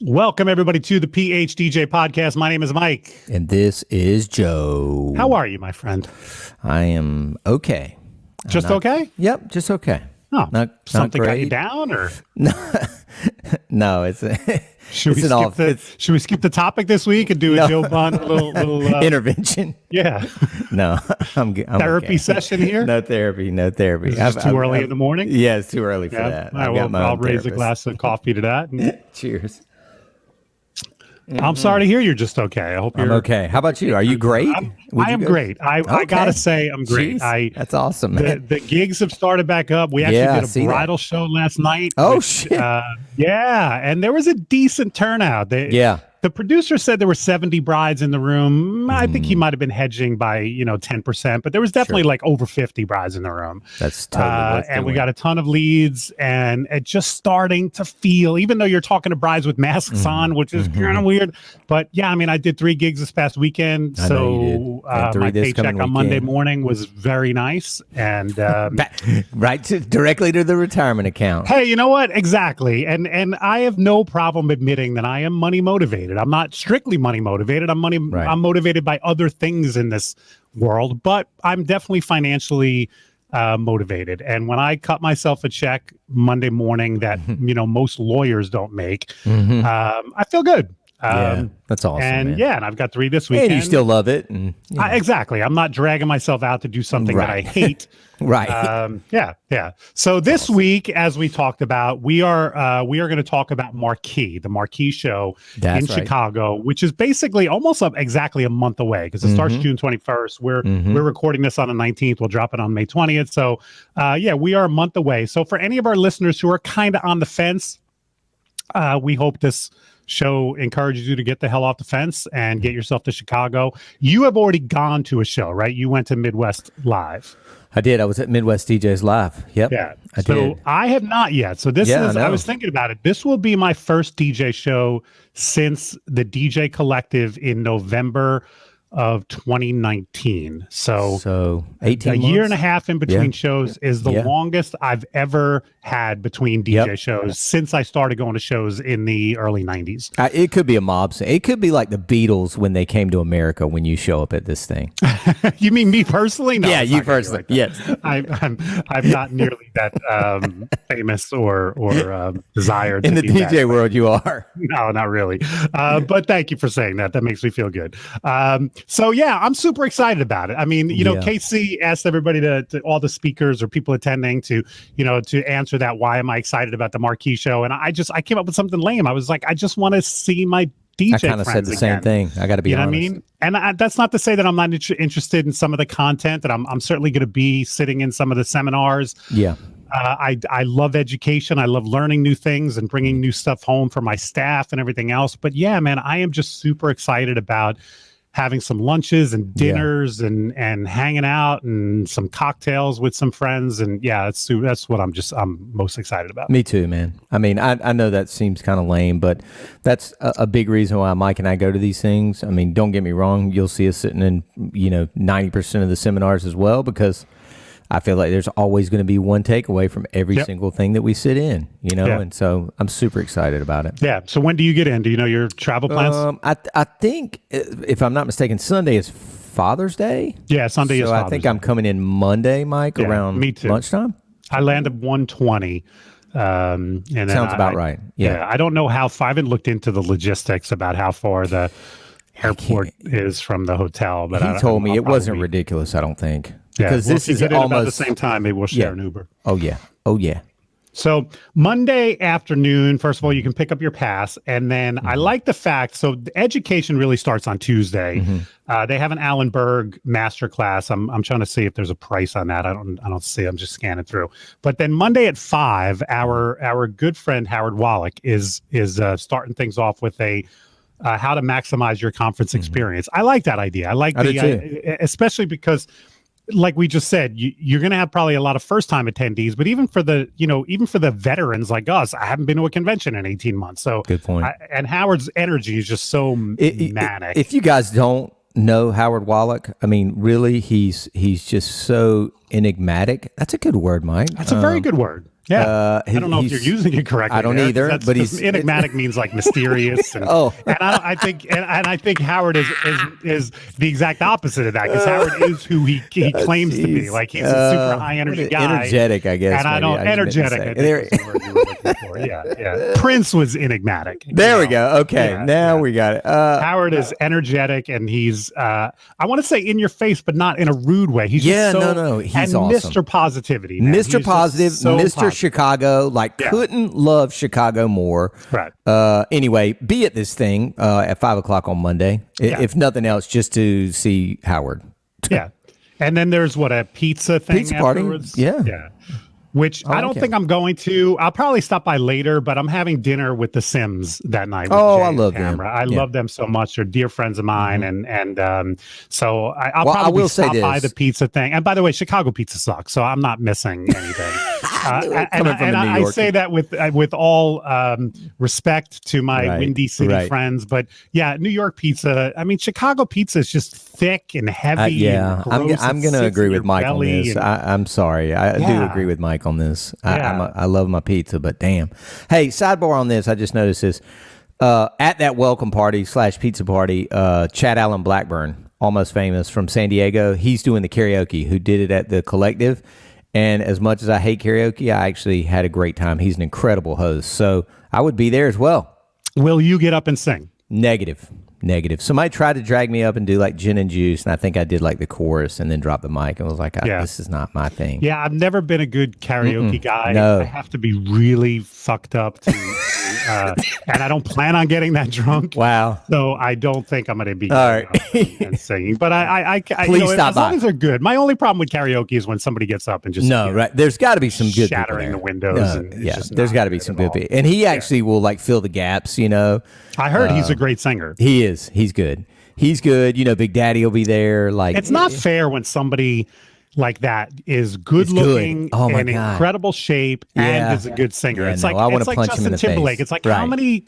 Welcome, everybody, to the PHDJ podcast. My name is Mike. And this is Joe. How are you, my friend? I am okay. Just okay? Yep, just okay. Oh, not something got great. you down, or No, it's should we skip the topic this week and do a Joe Bunn little intervention. Yeah, No, I'm therapy okay. session here. No therapy. Is it too early in the morning? Yeah, it's too early for Yeah. that. All right, well, I'll raise a glass of coffee to that. And Cheers. I'm sorry to hear you're just okay. I hope you're I'm okay. How about you? Are you great? I am great. I gotta say I'm great. Jeez, that's awesome, man. The gigs have started back up. We actually did a bridal show last night. Oh, shit. Yeah, and there was a decent turnout. The producer said there were 70 brides in the room. I think he might have been hedging by 10%, but there was definitely like over 50 brides in the room. That's totally and we got a ton of leads, and it just starting to feel, even though you're talking to brides with masks on, which is kind of weird. But yeah, I mean, I did 3 gigs this past weekend, so my paycheck on Monday morning was very nice, and directly to the retirement account. Hey, you know what? Exactly, and I have no problem admitting that I am money motivated. I'm not strictly money motivated. I'm motivated by other things in this world, but I'm definitely financially motivated. And when I cut myself a check Monday morning that most lawyers don't make, I feel good. Yeah, that's awesome. And man. and I've got 3 this weekend. And you still love it. And, exactly. I'm not dragging myself out to do something that I hate. Right. Yeah. So this week, as we talked about, we are going to talk about Marquee, the Marquee show in Chicago, which is basically almost exactly a month away because it starts June 21st. We're recording this on the 19th. We'll drop it on May 20th. So we are a month away. So for any of our listeners who are kind of on the fence, we hope this show encourages you to get the hell off the fence and get yourself to Chicago. You have already gone to a show, right? You went to Midwest Live. I did. I was at Midwest DJs Live. Yep. Yeah. I did. I have not yet. So this is, I was thinking about it. This will be my first DJ show since the DJ Collective in November of 2019. So 18 months? Year and a half in between shows is the longest I've ever had between DJ shows since I started going to shows in the early 90s. It could be a mob scene. It could be like the Beatles when they came to America when you show up at this thing. You mean me personally? No, yeah, you personally. Like yes. I'm not nearly that famous or desired. In the DJ world, you are. No, not really. But thank you for saying that. That makes me feel good. So yeah, I'm super excited about it. I mean, Casey asked everybody to all the speakers or people attending to answer that. Why am I excited about the Marquee show? And I came up with something lame. I was like, I just want to see my DJ. I kind of said the same thing. I got to be honest. You know what I mean? And that's not to say that I'm not interested in some of the content, that I'm certainly going to be sitting in some of the seminars. Yeah. I love education. I love learning new things and bringing new stuff home for my staff and everything else. But yeah, man, I am just super excited about having some lunches and dinners and hanging out and some cocktails with some friends. And that's what I'm most excited about. Me too, man. I mean, I know that seems kind of lame, but that's a big reason why Mike and I go to these things. I mean, don't get me wrong. You'll see us sitting in, 90% of the seminars as well, because I feel like there's always going to be one takeaway from every single thing that we sit in, and so I'm super excited about it. Yeah. So when do you get in? Do you know your travel plans? I think, if I'm not mistaken, Sunday is Father's Day. Yeah, Sunday is Father's Day. So I think I'm coming in Monday, Mike, around lunchtime. I land at 1:20. And then sounds about right. Yeah. I don't know I haven't looked into the logistics about how far the airport is from the hotel, but he told me it wasn't ridiculous, I don't think. Because this is almost about the same time. Maybe we'll share an Uber. Oh yeah. So Monday afternoon, first of all, you can pick up your pass, and then I like the fact. So the education really starts on Tuesday. They have an Alan Berg masterclass. I'm trying to see if there's a price on that. I don't see. I'm just scanning through. But then Monday at 5, our good friend Howard Wallach is starting things off with a how to maximize your conference experience. I like that idea. I like especially because, like we just said, you're going to have probably a lot of first-time attendees, but even for the veterans like us, I haven't been to a convention in 18 months. So good point. And Howard's energy is just so manic. If you guys don't know Howard Wallach, I mean, really, he's just so enigmatic. That's a good word, Mike. That's a very good word. Yeah, I don't know if you're using it correctly. I don't either. But he's enigmatic means like mysterious. And, and I think Howard is the exact opposite of that, because Howard is who he claims to be. Like he's a super high energy guy, energetic, I guess. And I don't energetic. I think is the word you were looking for. Yeah. Prince was enigmatic. There we go. Okay, now we got it. Howard is energetic, and he's I want to say in your face, but not in a rude way. He's he's and awesome. Mr. Positivity, man. Mr. Positive, So Mr. positive. Chicago, couldn't love Chicago more. Right. Anyway, be at this thing at 5:00 on Monday, if nothing else, just to see Howard. Yeah. And then there's a pizza thing Pizza party. afterwards? Yeah. Which I don't think I'm going to. I'll probably stop by later, but I'm having dinner with the Sims that night. With Oh, Jay I and love Tamara. them. I love them so much. They're dear friends of mine, and so I'll I probably will say stop by this. the pizza thing. And by the way, Chicago pizza sucks, so I'm not missing anything. I say that with all respect to my Windy City friends, but yeah, New York pizza. I mean, Chicago pizza is just thick and heavy. Yeah, and gross. I'm going to agree with Mike on this. I'm sorry. I do agree with Mike on this. I love my pizza, but damn. Hey, sidebar on this. I just noticed this. At that welcome party / pizza party, Chad Allen Blackburn, Almost Famous from San Diego, he's doing the karaoke, who did it at the Collective. And as much as I hate karaoke, I actually had a great time. He's an incredible host. So I would be there as well. Will you get up and sing? Negative. Somebody tried to drag me up and do like gin and juice, and I think I did like the chorus and then dropped the mic and was like, this is not my thing. Yeah, I've never been a good karaoke guy. No. I have to be really fucked up to and I don't plan on getting that drunk. Wow. So I don't think I'm going to be right. and singing. But I Please stop as long as they're good. My only problem with karaoke is when somebody gets up and just right. There's got to be some good shattering people the windows. And there's got to be some good people. And he actually will like fill the gaps, I heard he's a great singer. He is. He's good. Big Daddy will be there. Like, it's not fair when somebody like that is good looking and in incredible shape and is a good singer. It's like I want to like punch Justin him in the Timberlake. face. It's like how many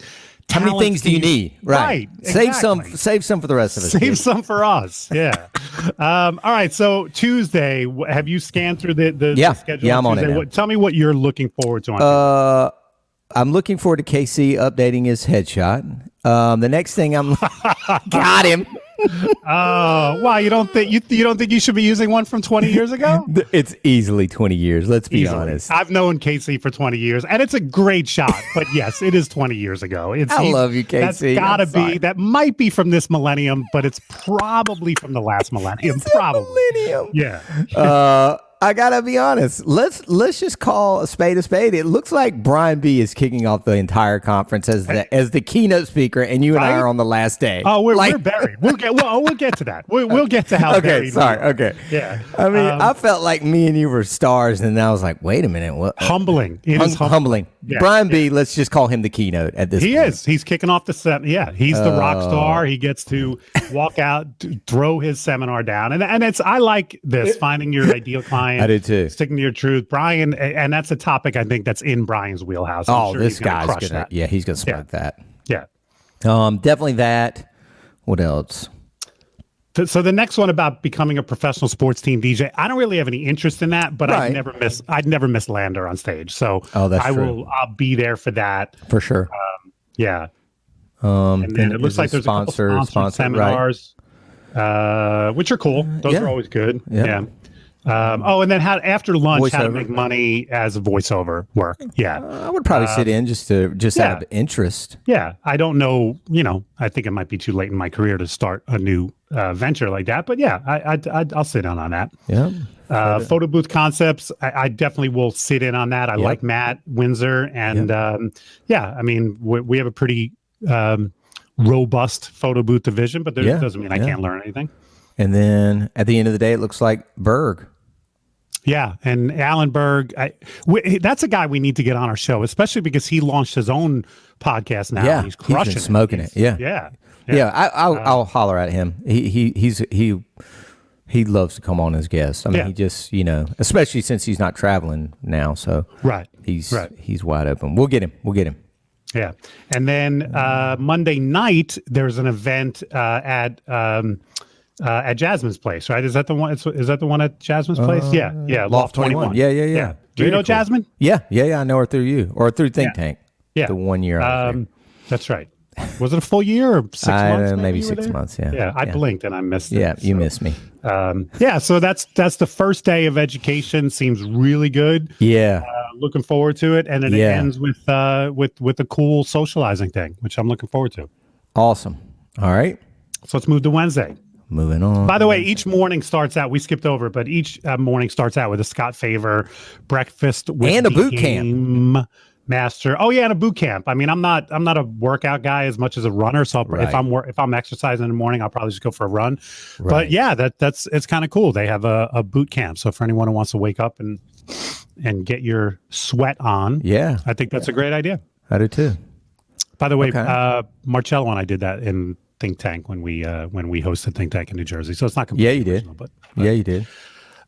things do you need? Right. Exactly. Save some for the rest of us. Save some for us. Yeah. All right. So Tuesday, have you scanned through the schedule? Yeah, I'm on it now. Tell me what you're looking forward to on Tuesday. I'm looking forward to KC updating his headshot. The next thing I'm got him. Oh, wow! You don't think you should be using one from 20 years ago? It's easily 20 years. Let's be honest. I've known Casey for 20 years, and it's a great shot. But yes, it is 20 years ago. I love you, Casey. That's gotta be. That might be from this millennium, but it's probably from the last millennium. Probably. Millennium. Yeah. I gotta be honest. Let's just call a spade a spade. It looks like Brian B is kicking off the entire conference as the keynote speaker, and you and I are on the last day. Oh, we're buried. We'll get to that. We'll get to how. Okay, sorry. Okay. Yeah. I mean, I felt like me and you were stars, and then I was like, wait a minute, what? Humbling. It is humbling. Yeah, Brian B. Let's just call him the keynote at this point. He is. He's kicking off the set. Yeah, he's the rock star. He gets to walk out, throw his seminar down, and it's. I like this finding your ideal client. I do too. Sticking to your truth, Brian, and that's a topic I think that's in Brian's wheelhouse. I'm sure this guy's guy's gonna. Yeah, he's gonna smoke that. Yeah. Definitely that. What else? So the next one about becoming a professional sports team DJ, I don't really have any interest in that, but I'd never miss Lander on stage. So I'll be there for that. For sure. Yeah. And then it looks like there's a couple sponsored seminars, which are cool. Those are always good. Yeah. And then after lunch, how to make money as a voiceover work. Yeah. I would probably sit in just out of interest. Yeah. I don't know, I think it might be too late in my career to start a new venture like that, but yeah, I'll sit in on that. Yeah. Photo booth concepts. I definitely will sit in on that. I like Matt Windsor and I mean, we have a pretty robust photo booth division, but that doesn't mean I can't learn anything. And then at the end of the day, it looks like Berg. Yeah, and Alan Berg, that's a guy we need to get on our show, especially because he launched his own podcast now. Yeah, and he's crushing he's been smoking it. Yeah. I'll holler at him. He loves to come on as guest. I mean, he just especially since he's not traveling now, so he's wide open. We'll get him. Yeah, and then Monday night there's an event at at Jasmine's place, right? Is that the one? Is that the one at Jasmine's place? Yeah. Loft 21. Yeah. Do you know Very cool. Jasmine? Yeah. I know her through you or through Think Tank. Yeah. The 1 year I was there. That's right. Was it a full year or 6 months? Maybe you were 6 there? months. Yeah. Yeah, I blinked and I missed it. Yeah, you missed me. So that's the first day of education. Seems really good. Yeah. Looking forward to it, and then it ends with a cool socializing thing, which I'm looking forward to. Awesome. All right. So let's move to Wednesday. Moving on. By the way, each morning starts out. We skipped over, but each morning starts out with a Scott Favor breakfast with and a the boot camp. Master. Oh yeah, and a boot camp. I mean, I'm not a workout guy as much as a runner. So if I'm exercising in the morning, I'll probably just go for a run. Right. But yeah, it's kind of cool. They have a boot camp. So for anyone who wants to wake up and get your sweat on, I think that's a great idea. I do too. By the way, Marcello and I did that in Think Tank when we hosted Think Tank in New Jersey. So it's not completely you did. original, but you did.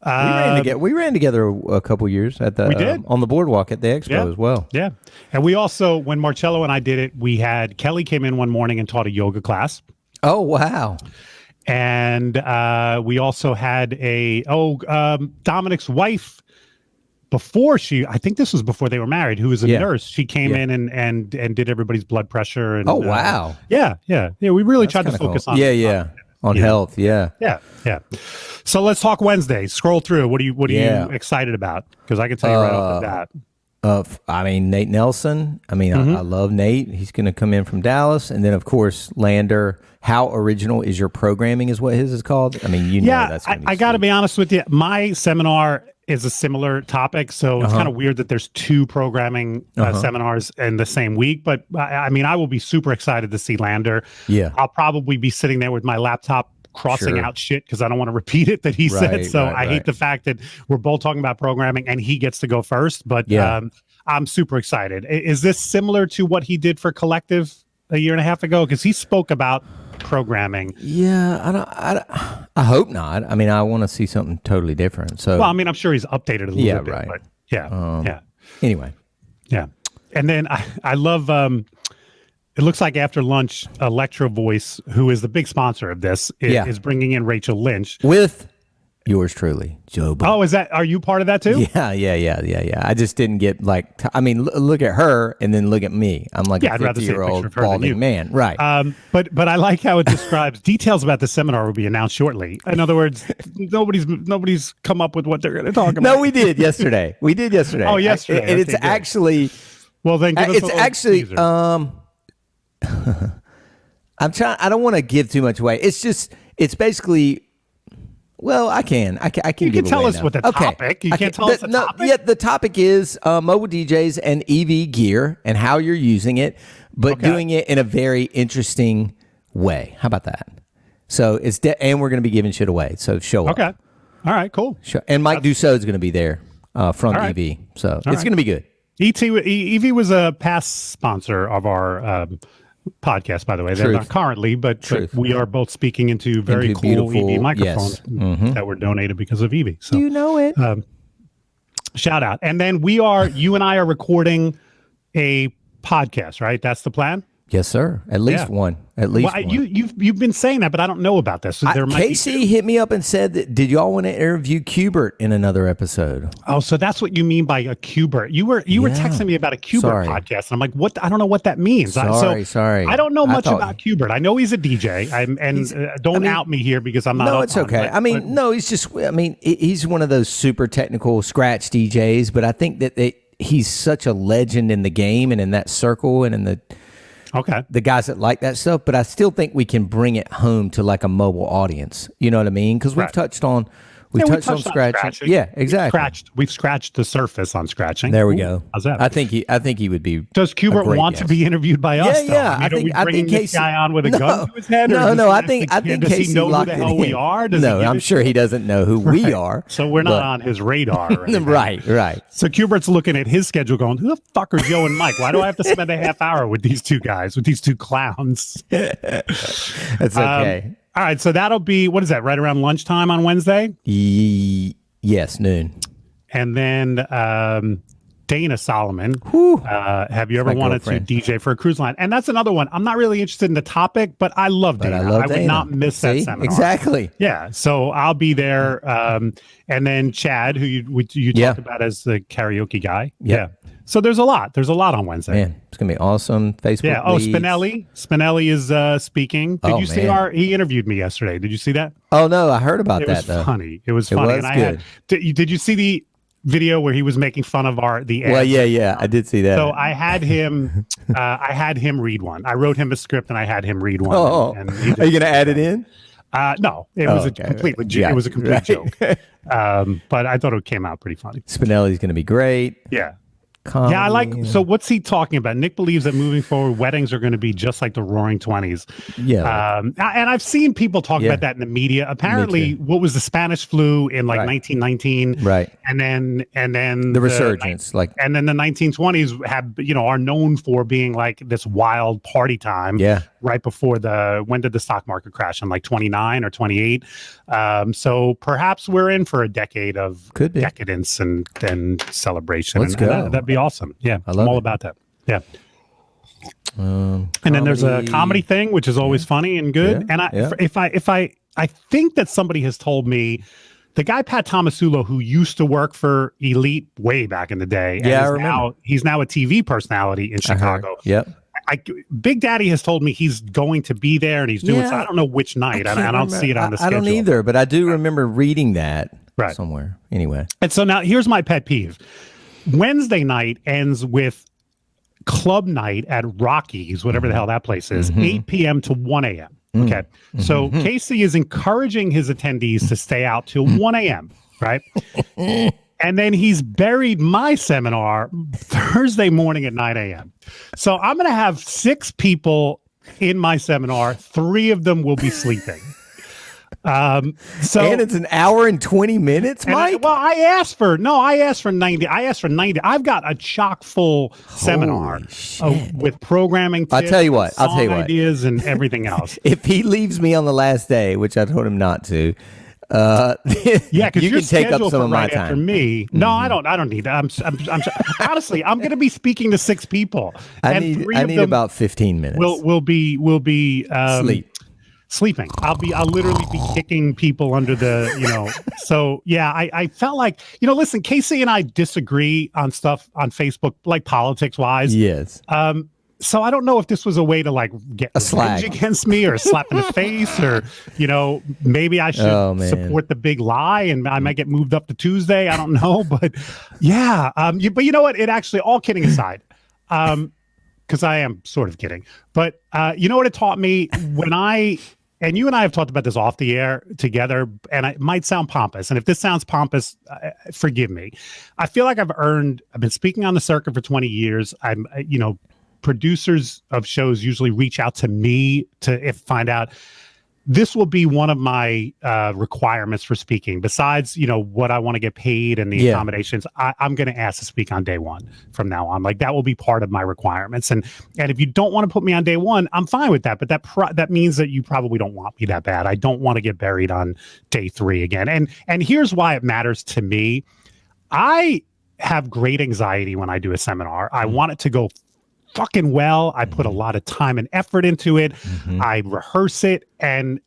We ran together a couple years at the on the boardwalk at the expo as well. Yeah, and we also, when Marcello and I did it, we had Kelly came in one morning and taught a yoga class. Oh wow! And we also had Dominic's wife. I think this was before they were married, who was a nurse. She came in and did everybody's blood pressure. And, wow. Yeah. We really tried to focus on health. Yeah. So let's talk Wednesday. Scroll through. What are you excited about? Because I can tell you right off the bat. Nate Nelson. I love Nate. He's going to come in from Dallas. And then, of course, Lander. How original is your programming is what his is called. I mean, that's going to be I got to be honest with you. My seminar is a similar topic. So it's kind of weird that there's two programming seminars in the same week. But I will be super excited to see Lander. Yeah. I'll probably be sitting there with my laptop crossing out shit because I don't want to repeat it that he said. So I hate the fact that we're both talking about programming and he gets to go first. But I'm super excited. Is this similar to what he did for Collective a year and a half ago? Because he spoke about programming. I hope not. I want to see something totally different. So I'm sure he's updated a little bit. Right. But Anyway. Yeah. And then I love it looks like after lunch, Electro Voice, who is the big sponsor of this, is bringing in Rachel Lynch. With yours truly, Joe. Oh, are you part of that too? Yeah. I just didn't get look at her and then look at me. I'm like a 50-year-old balding man. Right. But I like how it describes details about the seminar will be announced shortly. In other words, nobody's come up with what they're going to talk about. No, we did yesterday. Oh, yesterday. And it's actually. Well, then give us it's actually. teaser. I'm trying. I don't want to give too much away. It's basically. Well, I can. You can tell us what the topic. You can't tell us the topic. Yeah, the topic is mobile DJs and EV gear and how you're using it, but doing it in a very interesting way. How about that? So and we're going to be giving shit away. So show up. Okay. All right. Cool. And Mike Dussault is going to be there from EV. So it's going to be good. EV was a past sponsor of our podcast, by the way. They're not currently, but we are both speaking into very cool beautiful EV microphones that were donated because of EV. So you know it. Shout out. And then you and I are recording a podcast, right? That's the plan? Yes, sir. At least one. At least one. You've been saying that, but I don't know about this. So Casey hit me up and said that, did y'all want to interview Qbert in another episode? Oh, so that's what you mean by a Qbert. You were texting me about a Qbert podcast, and I'm like, what? I don't know what that means. Sorry. I don't know much about Qbert. I know he's a DJ. Don't out me here because I'm not. No, it's okay. He's one of those super technical scratch DJs, but I think that he's such a legend in the game and in that circle and in the guys that like that stuff, but I still think we can bring it home to like a mobile audience. You know what I mean? Because we've touched on scratching. Yeah, exactly. We've scratched the surface on scratching. There we go. How's that? I think he would be. Does Qbert want to be interviewed by us? Yeah. I think bringing this guy on with a gun to his head. No. I think does Casey he know who the hell we are? No, I'm sure he doesn't know who we are. So we're not on his radar. Right. So Qbert's looking at his schedule, going, "Who the fuck are Joe and Mike? Why do I have to spend a half hour with these two guys, with these two clowns?" That's okay. All right, so that'll be, what is that, right around lunchtime on Wednesday? Yes, noon. And then Dana Solomon. Whew. Have you ever my wanted girlfriend. to DJ for a cruise line? And that's another one. I'm not really interested in the topic, but I love But Dana. I love would Dana. not miss that See? seminar. Exactly. Yeah. So I'll be there. And then Chad, who you talked about as the karaoke guy. Yep. Yeah. So there's a lot. There's a lot on Wednesday. Man, it's gonna be awesome. Facebook. Yeah. Oh, leads. Spinelli is speaking. Did you see he interviewed me yesterday? Did you see that? Oh no, I heard about It that was though. funny. It was funny. was and I good. did you see the video where he was making fun of the ads? Well, yeah, I did see that. So I had him read one. I wrote him a script and I had him read one. Oh, and he are you gonna add it in? No, it was a complete legit. It was a complete joke. But I thought it came out pretty funny. Spinelli's gonna be great. Yeah. Comedy. Yeah, I like. So, what's he talking about? Nick believes that moving forward, weddings are going to be just like the Roaring '20s. Yeah, and I've seen people talk about that in the media. Apparently, what was the Spanish flu in like 1919? Right, and then the resurgence, and then the 1920s are known for being like this wild party time. Yeah, right before when did the stock market crash? In like 29 or 28. So perhaps we're in for a decade of decadence and celebration. Let's go. That'd be awesome. Yeah, I'm all about that. Yeah. And then there's a comedy thing, which is always funny and good. And I think that somebody has told me the guy Pat Tomasulo, who used to work for Elite way back in the day, I remember. He's now a TV personality in Chicago. Yep. Big Daddy has told me he's going to be there and he's doing so. I don't know which night. I don't see it on the schedule. I don't either, but I do remember reading that somewhere. Anyway. And so now here's my pet peeve. Wednesday night ends with club night at Rockies, whatever the hell that place is, 8 p.m. to 1 a.m. Okay. So Casey is encouraging his attendees to stay out till 1 a.m. Right. And then he's buried my seminar Thursday morning at 9 a.m. So I'm going to have 6 people in my seminar. 3 of them will be sleeping. And it's an hour and 20 minutes, Mike? I asked for 90. I asked for 90. I've got a chock full seminar with programming tips, I'll tell you what. ideas and everything else. If he leaves me on the last day, which I told him not to, because you you're can take up scheduled some for of my right time. after me. No, I don't need that. I'm honestly, I'm going to be speaking to 6 people. I need about 15 minutes. We'll be sleeping. I'll literally be kicking people under the, so yeah, I felt like, listen, Casey and I disagree on stuff on Facebook, like politics wise. Yes. So I don't know if this was a way to like get a revenge slag against me or a slap in the face or, maybe I should support the big lie and I might get moved up to Tuesday. I don't know, but yeah. But you know what? It actually, all kidding aside, because I am sort of kidding, but you know what it taught me and you and I have talked about this off the air together, and it might sound pompous. And if this sounds pompous, forgive me. I feel like I've been speaking on the circuit for 20 years. Producers of shows usually reach out to me to find out. This will be one of my requirements for speaking. Besides, what I want to get paid and the accommodations, I'm going to ask to speak on day one from now on. Like that will be part of my requirements. And if you don't want to put me on day one, I'm fine with that. But that means that you probably don't want me that bad. I don't want to get buried on day 3 again. And here's why it matters to me. I have great anxiety when I do a seminar. I want it to go fucking well. I put a lot of time and effort into it. I rehearse it. And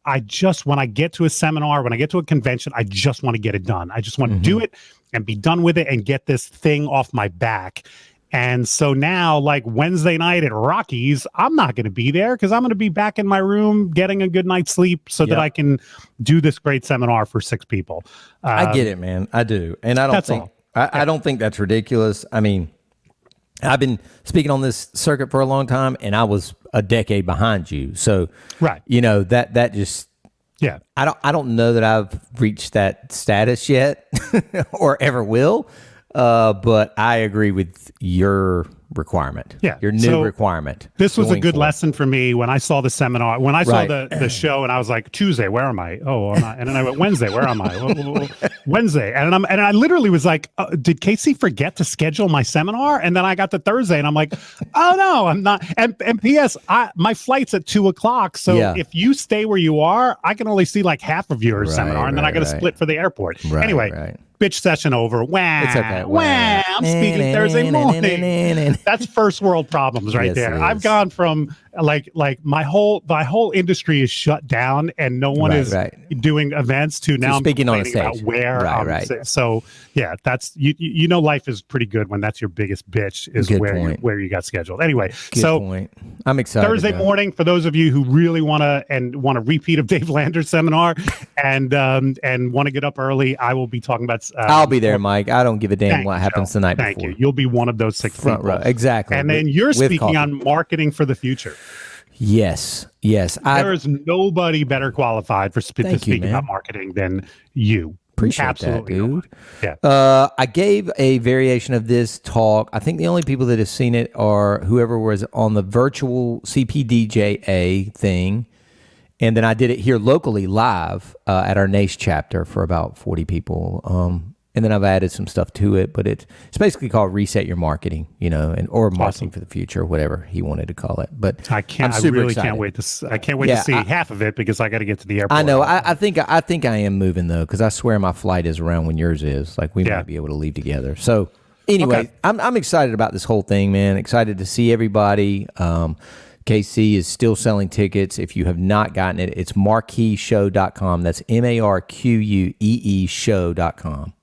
when I get to a seminar, when I get to a convention, I just want to get it done. I just want to do it and be done with it and get this thing off my back. And so now, like Wednesday night at Rockies, I'm not going to be there because I'm going to be back in my room getting a good night's sleep so that I can do this great seminar for 6 people. I get it, man. I do. And I don't think that's ridiculous. I mean, I've been speaking on this circuit for a long time, and I was a decade behind you. So, that just, I don't know that I've reached that status yet or ever will. But I agree with your requirement. Yeah. Your new requirement. This was a good forward. lesson for me when I saw the seminar, when I saw the show, and I was like, Tuesday, where am I? Oh, I'm not. And then I went, Wednesday, where am I? Wednesday. And I literally was like, did Casey forget to schedule my seminar? And then I got to Thursday and I'm like, oh no, I'm not. And P.S. my flight's at 2:00. So if you stay where you are, I can only see like half of your seminar, and then I got to split for the airport. Anyway. Bitch session over. Wow. It's okay. Wow. I'm speaking Thursday morning. That's first world problems right there. I've gone from like my whole industry is shut down and no one is doing events to now I'm speaking on a stage about where so yeah, that's you know life is pretty good when that's your biggest bitch is where you got scheduled. Anyway, Good point. I'm excited. Thursday morning for those of you who really want a repeat of Dave Lander's seminar and want to get up early, I will be talking about I'll be there, Mike. I don't give a damn what happens tonight before. Thank you. You'll be one of those 6 front people. row. Exactly. And then you're speaking on marketing for the future. Yes. There is nobody better qualified to speak about marketing than you. Appreciate Absolutely that, dude. Yeah. I gave a variation of this talk. I think the only people that have seen it are whoever was on the virtual CPDJA thing. And then I did it here locally live at our NACE chapter for about 40 people. And then I've added some stuff to it, but it's basically called Reset Your Marketing, or Marketing for the Future, whatever he wanted to call it. But I really can't wait to see half of it because I got to get to the airport. I know. I think I am moving though, because I swear my flight is around when yours is. Like we might be able to leave together. So anyway, I'm excited about this whole thing, man. Excited to see everybody. KC is still selling tickets. If you have not gotten it, it's marqueeshow.com. That's MARQUEE show.com.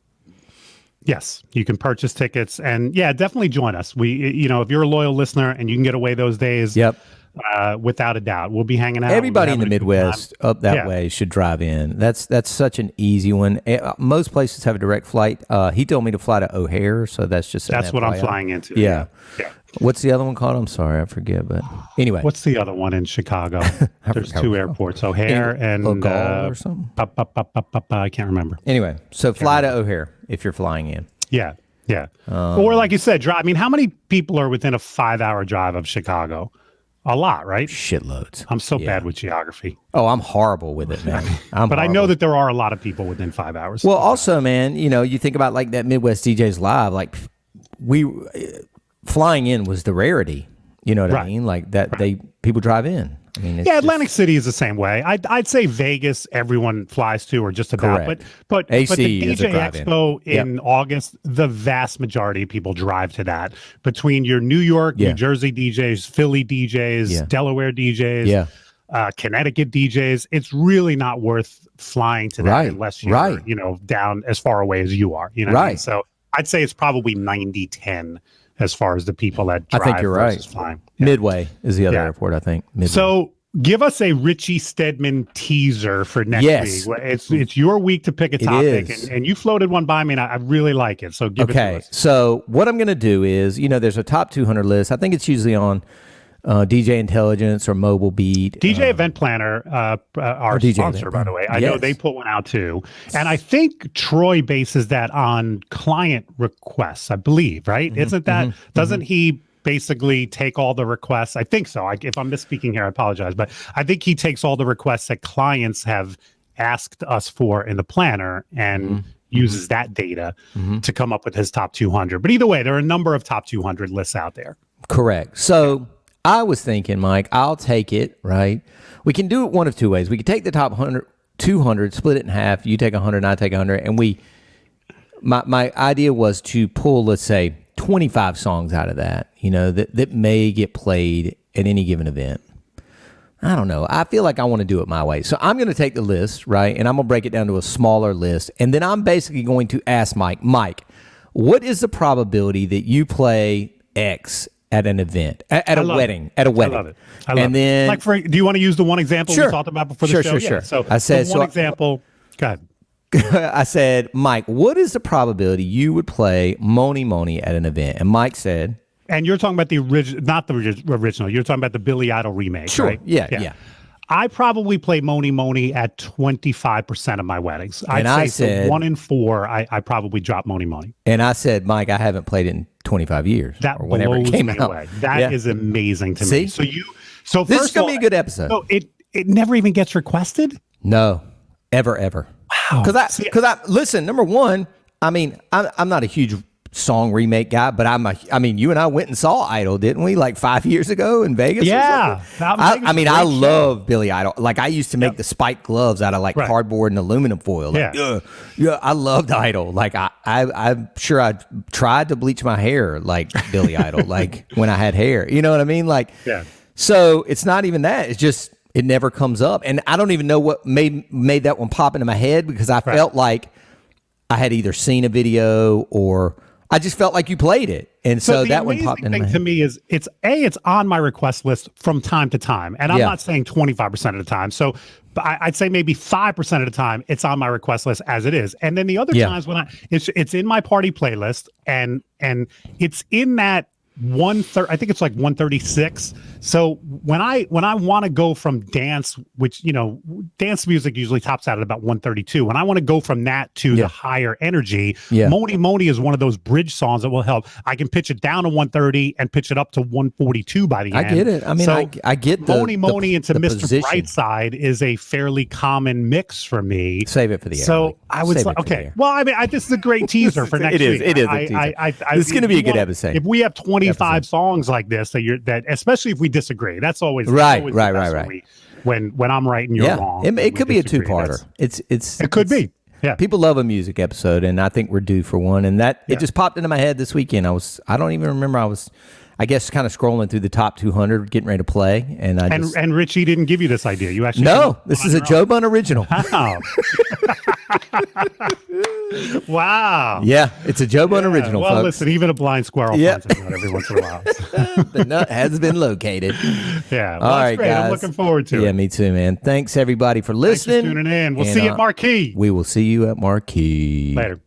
Yes, you can purchase tickets and definitely join us. If you're a loyal listener and you can get away those days, without a doubt, we'll be hanging out. Everybody in the Midwest up that way should drive in. That's such an easy one. Most places have a direct flight. He told me to fly to O'Hare, so that's what I'm flying into. Yeah. What's the other one called? I'm sorry, I forget. But anyway, what's the other one in Chicago? There's two airports, O'Hare and or something. I can't remember. Anyway, so fly to O'Hare if you're flying in. Yeah. Or like you said, drive. I mean, how many people are within a 5-hour drive of Chicago? A lot, right? Shitloads. I'm so bad with geography. Oh, I'm horrible with it, man. But I know that there are a lot of people within 5 hours. Well, also, man, you think about like that Midwest DJs Live, like flying in was the rarity. You know what I mean? Like that people drive in. I mean, it's Atlantic City is the same way. I'd say Vegas, everyone flies to or just about. Correct. But AC the DJ Expo in August, the vast majority of people drive to that. Between your New York, New Jersey DJs, Philly DJs, Delaware DJs, Connecticut DJs, it's really not worth flying to that unless you're down as far away as you are. You know what I mean? So I'd say it's probably 90-10. As far as the people that drive, I think you're right. Flying. Midway is the other airport, I think. Midway. So give us a Richie Stedman teaser for next week. It's your week to pick a topic, and you floated one by me, and I really like it. So give it to us. So what I'm going to do is, there's a top 200 list. I think it's usually on DJ Intelligence or Mobile Beat. DJ Event Planner, our DJ sponsor, by the way. I know they put one out too. And I think Troy bases that on client requests, I believe, right? Isn't that, doesn't he basically take all the requests? I think so. If I'm misspeaking here, I apologize. But I think he takes all the requests that clients have asked us for in the planner and uses that data to come up with his top 200. But either way, there are a number of top 200 lists out there. Correct. So I was thinking, Mike, I'll take it, right? We can do it one of two ways. We could take the top 200, split it in half. You take 100, and I take 100. And my idea was to pull, let's say, 25 songs out of that, that may get played at any given event. I don't know. I feel like I want to do it my way. So I'm going to take the list, right? And I'm going to break it down to a smaller list. And then I'm basically going to ask Mike, what is the probability that you play X at an event, at a wedding? I love it. Then, do you want to use the one example we talked about before the show? Sure. So I said, example. Go ahead. I said, Mike, what is the probability you would play Moni Moni at an event? And Mike said, and you're talking about the original, not the original. You're talking about the Billy Idol remake, right? Yeah. I probably play Moni Moni at 25% of my weddings. I said 1 in 4. I probably drop Moni Moni. And I said, Mike, I haven't played it in 25 years That or whenever it blows came me out. away. That is amazing to See? me. So This first is going of to all, be a good episode. So it never even gets requested? No, ever. Wow. Because I listen, number one, I mean, I'm not a huge song remake guy, but I mean, you and I went and saw Idol, didn't we? Like 5 years ago in Vegas. Yeah. I mean, I love Billy Idol. Like I used to make the spiked gloves out of like cardboard and aluminum foil. Like, yeah, I loved Idol. Like I'm sure I tried to bleach my hair like Billy Idol, like when I had hair. You know what I mean? Like, so it's not even that. It's just it never comes up, and I don't even know what made that one pop into my head because I felt like I had either seen a video or I just felt like you played it. And so that one popped in my head. To me is it's on my request list from time to time. And I'm not saying 25% of the time. So I'd say maybe 5% of the time it's on my request list as it is. And then the other times when it's in my party playlist and it's in that I think it's like 136. So when I want to go from dance, which dance music usually tops out at about 132. When I want to go from that to the higher energy, Moni Moni is one of those bridge songs that will help. I can pitch it down to 130 and pitch it up to 142 by the end. I get it. I mean, so I get Moni Moni into Mr. position. Brightside is a fairly common mix for me. Save it for the air. So I was like, okay. Well, I mean, this is a great teaser for next week. It is. It's going to be a good episode. If we have 25 songs like this, that especially if we disagree, that's always right. When I'm right and you're wrong. It could be a two-parter. It could be. Yeah. People love a music episode, and I think we're due for one. And it just popped into my head this weekend. I don't even remember. I guess kind of scrolling through the top 200, getting ready to play, and Richie didn't give you this idea. You actually this is a Joe Bunn original. Wow. Wow. Yeah, it's a Joe Bunn original. Well, folks. Listen, even a blind squirrel finds a nut every once in a while. The nut has been located. Yeah. Well, all right, great. guys. I'm looking forward to it. Yeah, me too, man. Thanks everybody for listening. Thanks for tuning in. We'll see you at Marquee. We will see you at Marquee. Later.